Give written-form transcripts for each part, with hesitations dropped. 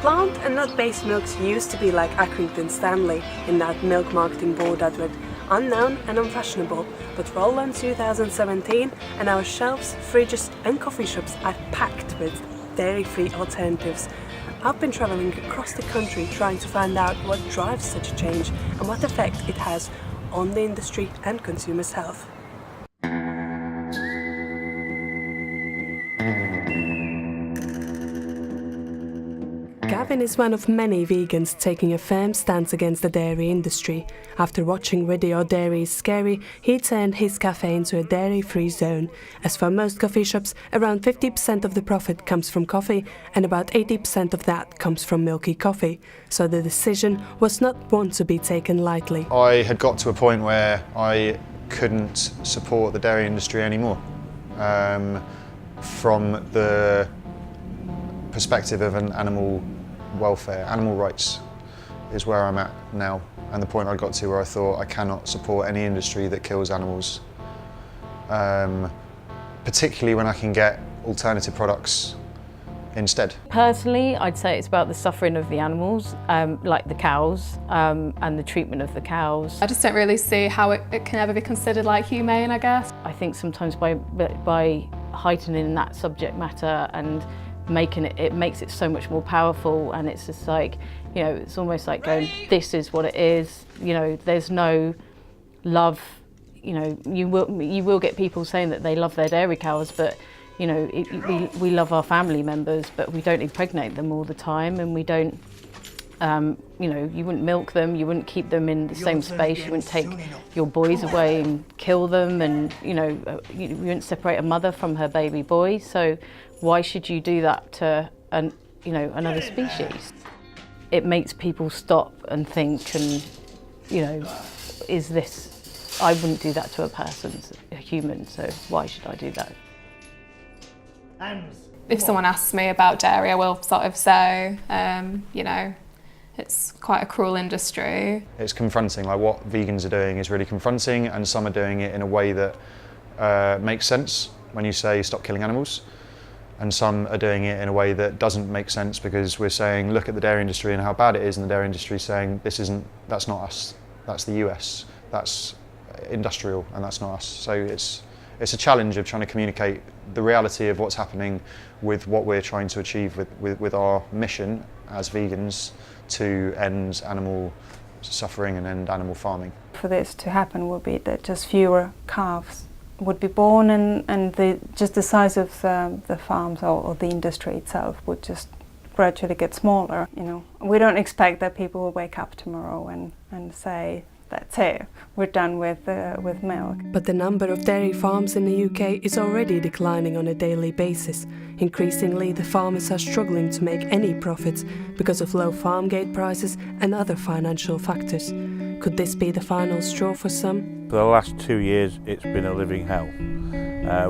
Plant and nut-based milks used to be like Accrington Stanley in that milk marketing board advert, unknown and unfashionable, but roll on 2017 and our shelves, fridges and coffee shops are packed with dairy-free alternatives. I've been travelling across the country trying to find out what drives such a change and what effect it has on the industry and consumers' health. Gavin is one of many vegans taking a firm stance against the dairy industry. After watching video Dairy is Scary, he turned his cafe into a dairy-free zone. As for most coffee shops, around 50% of the profit comes from coffee and about 80% of that comes from milky coffee. So the decision was not one to be taken lightly. I had got to a point where I couldn't support the dairy industry anymore. From the perspective of an animal welfare, animal rights is where I'm at now, and the point I got to where I thought I cannot support any industry that kills animals, particularly when I can get alternative products instead. Personally, I'd say it's about the suffering of the animals, like the cows, and the treatment of the cows. I just don't really see how it can ever be considered like humane, I guess. I think sometimes by heightening that subject matter and making it makes it so much more powerful, and it's just like, you know, it's almost like going, this is what it is, you know, there's no love, you know, you will get people saying that they love their dairy cows, but you know, we love our family members, but we don't impregnate them all the time, and we don't, you know, you wouldn't milk them, you wouldn't keep them in the same space, you wouldn't take your boys away and kill them, and you know, you wouldn't separate a mother from her baby boy. So why should you do that to another species? It makes people stop and think, and you know, is this, I wouldn't do that to a person, a human, so why should I do that? If someone asks me about dairy, I will sort of say, you know, it's quite a cruel industry. It's confronting, like what vegans are doing is really confronting, and some are doing it in a way that makes sense when you say stop killing animals, and some are doing it in a way that doesn't make sense because we're saying look at the dairy industry and how bad it is, and the dairy industry is saying that's not us, that's the US, that's industrial, and that's not us. So it's a challenge of trying to communicate the reality of what's happening with what we're trying to achieve with our mission as vegans to end animal suffering and end animal farming. For this to happen would be that just fewer calves would be born, and just the size of the farms or the industry itself would just gradually get smaller. You know, we don't expect that people will wake up tomorrow and say, that's it, we're done with milk. But the number of dairy farms in the UK is already declining on a daily basis. Increasingly, the farmers are struggling to make any profits because of low farm gate prices and other financial factors. Could this be the final straw for some? For the last 2 years, it's been a living hell.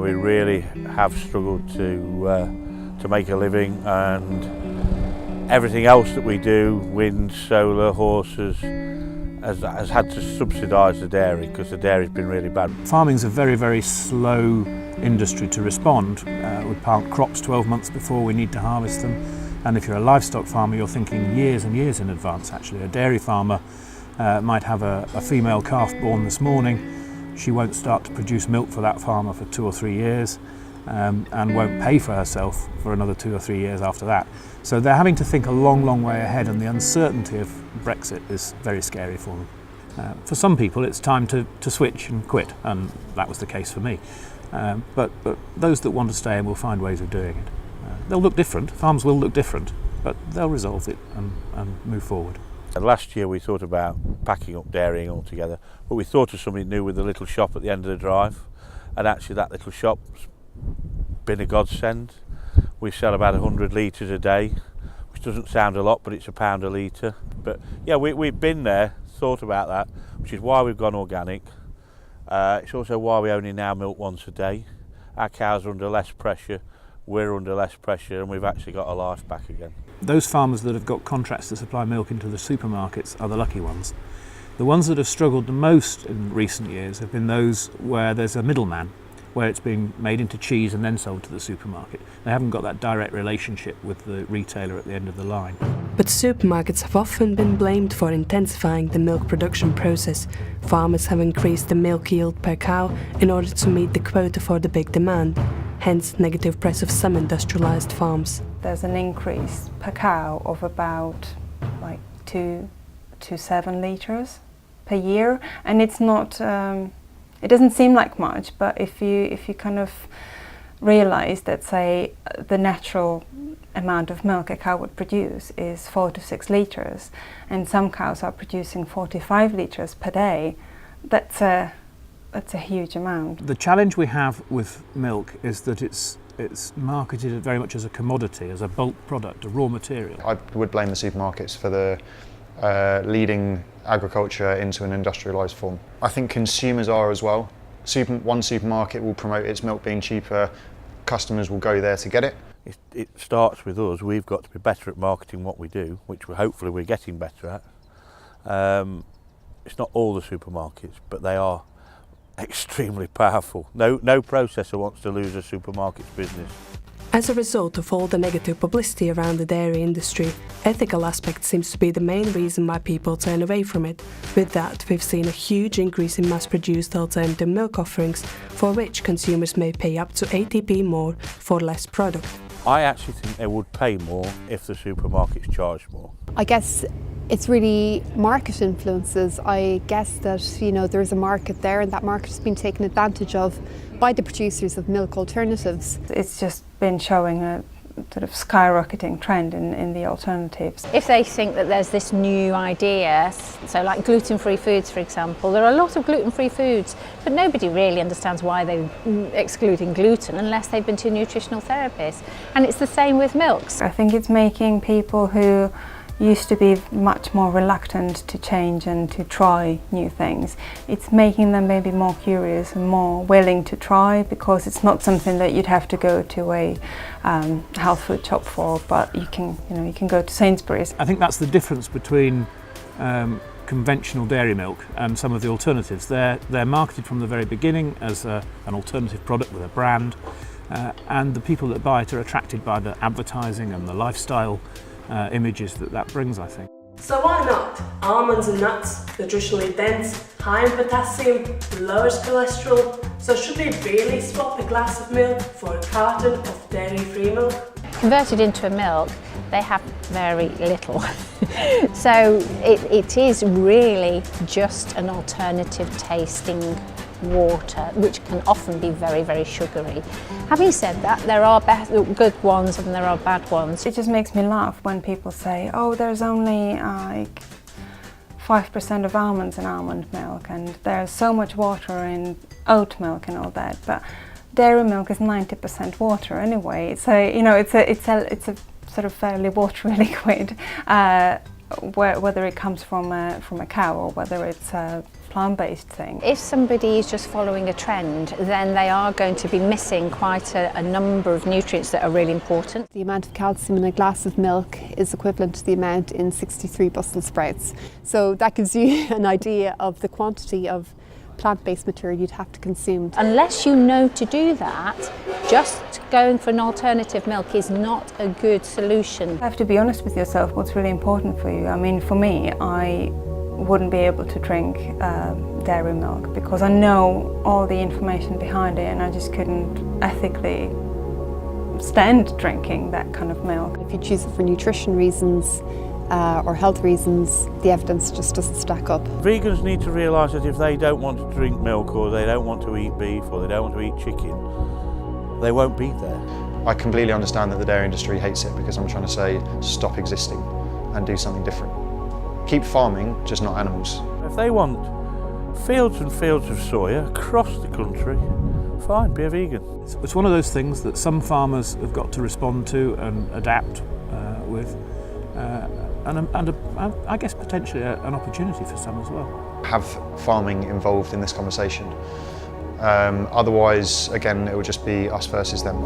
We really have struggled to make a living, and everything else that we do, wind, solar, horses, has had to subsidise the dairy because the dairy's been really bad. Farming's a very, very slow industry to respond. We plant crops 12 months before we need to harvest them, and if you're a livestock farmer, you're thinking years and years in advance actually. A dairy farmer might have a female calf born this morning. She won't start to produce milk for that farmer for 2 or 3 years, and won't pay for herself for another 2 or 3 years after that. So they're having to think a long, long way ahead, and the uncertainty of Brexit is very scary for them. For some people it's time to switch and quit, and that was the case for me. But those that want to stay will find ways of doing it. They'll look different, farms will look different, but they'll resolve it and move forward. Last year we thought about packing up dairying altogether, but we thought of something new with a little shop at the end of the drive, and actually that little shop's been a godsend. We sell about 100 litres a day, which doesn't sound a lot, but it's £1 a litre. But yeah, we've been there, thought about that, which is why we've gone organic. It's also why we only now milk once a day. Our cows are under less pressure, we're under less pressure, and we've actually got our life back again. Those farmers that have got contracts to supply milk into the supermarkets are the lucky ones. The ones that have struggled the most in recent years have been those where there's a middleman, where it's being made into cheese and then sold to the supermarket. They haven't got that direct relationship with the retailer at the end of the line. But supermarkets have often been blamed for intensifying the milk production process. Farmers have increased the milk yield per cow in order to meet the quota for the big demand, hence negative press of some industrialised farms. There's an increase per cow of about like 2 to 7 litres per year, and it's not, it doesn't seem like much, but if you kind of realise that, say, the natural amount of milk a cow would produce is 4 to 6 litres, and some cows are producing 45 litres per day, that's a huge amount. The challenge we have with milk is that it's marketed very much as a commodity, as a bulk product, a raw material. I would blame the supermarkets for the leading agriculture into an industrialised form. I think consumers are as well. One supermarket will promote its milk being cheaper, customers will go there to get it. It starts with us. We've got to be better at marketing what we do, which hopefully we're getting better at. It's not all the supermarkets, but they are extremely powerful. No processor wants to lose a supermarket's business. As a result of all the negative publicity around the dairy industry, ethical aspect seems to be the main reason why people turn away from it. With that, we've seen a huge increase in mass-produced alternative milk offerings, for which consumers may pay up to 80p more for less product. I actually think they would pay more if the supermarkets charged more. I guess it's really market influences. I guess that, you know, there's a market there and that market has been taken advantage of by the producers of milk alternatives. It's just been showing a sort of skyrocketing trend in the alternatives. If they think that there's this new idea, so like gluten-free foods for example, there are a lot of gluten-free foods, but nobody really understands why they're excluding gluten unless they've been to a nutritional therapist. And it's the same with milks. I think it's making people who used to be much more reluctant to change and to try new things. It's making them maybe more curious and more willing to try, because it's not something that you'd have to go to a health food shop for, but you can go to Sainsbury's. I think that's the difference between conventional dairy milk and some of the alternatives. They're marketed from the very beginning as an alternative product with a brand, and the people that buy it are attracted by the advertising and the lifestyle images that brings, I think. So why not? Almonds and nuts, nutritionally dense, high in potassium, lowers cholesterol. So should we really swap a glass of milk for a carton of dairy-free milk? Converted into a milk, they have very little. So it is really just an alternative tasting water, which can often be very, very sugary. Having said that, there are good ones and there are bad ones. It just makes me laugh when people say, oh, there's only like 5% of almonds in almond milk, and there's so much water in oat milk and all that, but dairy milk is 90% water anyway. So, you know, it's a sort of fairly watery liquid, whether it comes from a cow or whether it's a plant-based thing. If somebody is just following a trend, then they are going to be missing quite a number of nutrients that are really important. The amount of calcium in a glass of milk is equivalent to the amount in 63 Brussels sprouts. So that gives you an idea of the quantity of plant-based material you'd have to consume. Unless you know to do that, just going for an alternative milk is not a good solution. You have to be honest with yourself what's really important for you. I mean, for me, I wouldn't be able to drink dairy milk because I know all the information behind it, and I just couldn't ethically stand drinking that kind of milk. If you choose it for nutrition reasons or health reasons, the evidence just doesn't stack up. Vegans need to realise that if they don't want to drink milk, or they don't want to eat beef, or they don't want to eat chicken, they won't be there. I completely understand that the dairy industry hates it, because I'm trying to say stop existing and do something different. Keep farming, just not animals. If they want fields and fields of soya across the country, fine, be a vegan. It's one of those things that some farmers have got to respond to and adapt with, and I guess potentially an opportunity for some as well. Have farming involved in this conversation. Otherwise, again, it will just be us versus them.